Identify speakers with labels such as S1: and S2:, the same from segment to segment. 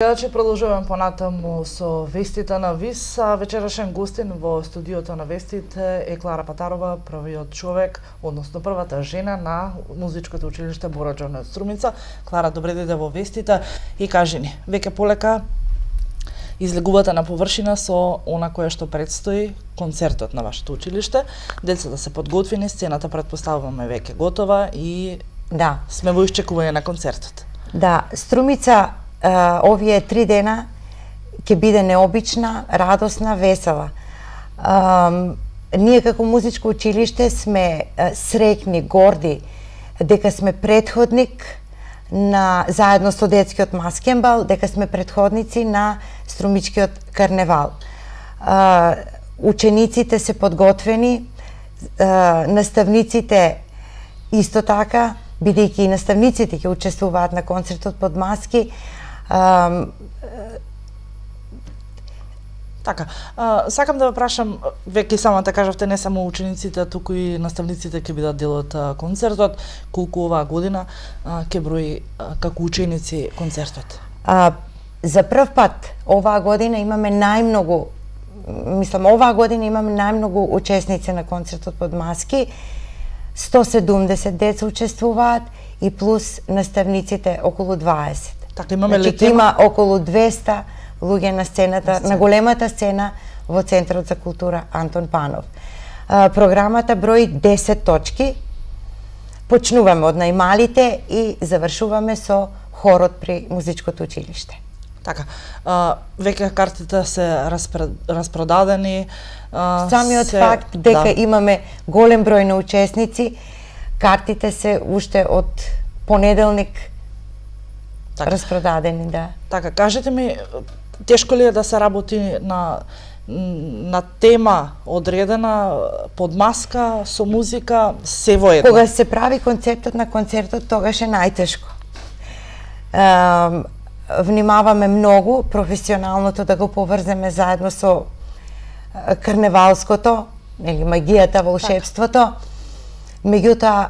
S1: Гледачи, продолжуваме понатаму со вестите на ВИС. Вечерашен гостин во студиото на вестите е Клара Патарова, првиот човек, односно првата жена на музичкото училиште Бора Џорне од Струмица. Клара, добре дојде во вестите и кажи ни, веќе полека излегувате на површина со она кое што предстои, концертот на вашето училиште. Децата се подготвени, сцената претпоставуваме веќе готова и
S2: Да.
S1: сме во исчекување на концертот.
S2: Да, Струмица овие 3 дена ќе биде необична, радосна, весела. Ние како музичко училиште сме среќни, горди дека сме претходник на заедно со детскиот маскенбал, дека сме претходници на Струмичкиот карневал. Учениците се подготвени, наставниците исто така, бидејќи и наставниците ќе учествуваат на концертот под маски.
S1: Така, сакам да ве прашам, веќе самата кажавте, не само учениците, туку и наставниците ќе бидат дел од концертот. Колку оваа година ќе брои како ученици концертот?
S2: За прв пат оваа година имаме најмногу, оваа година имаме најмногу учесници на концертот под маски. 170 деца учествуваат и плюс наставниците околу 20.
S1: Така, имаме ли
S2: тема? Има околу 200 луѓе на сцената, на големата сцена во Центарот за култура Антон Панов. Програмата брои 10 точки. Почнуваме од најмалите и завршуваме со хорот при музичкото училиште.
S1: Така, веќе картите се распродадени.
S2: Самиот факт дека имаме голем број на учесници, картите се уште од понеделник распродадени, да.
S1: Така, кажете ми, тешко ли е да се работи на тема одредена под маска, со музика, се воедно?
S2: Кога се прави концептот на концертот, тогаш е најтешко. Внимаваме многу професионалното да го поврземе заедно со карневалското, или магијата, волшебството. Меѓутоа,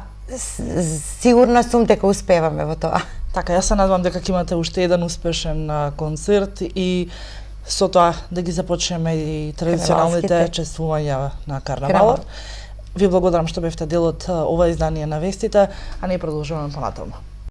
S2: сигурна сум дека успеваме во тоа.
S1: Така, јас се надевам дека ќе имате уште еден успешен концерт и со тоа да ги започнеме и традиционалните чествувања на карнавалот. Ви благодарам што бевте дел од ова издание на вестите, а ние продолжуваме понатаму.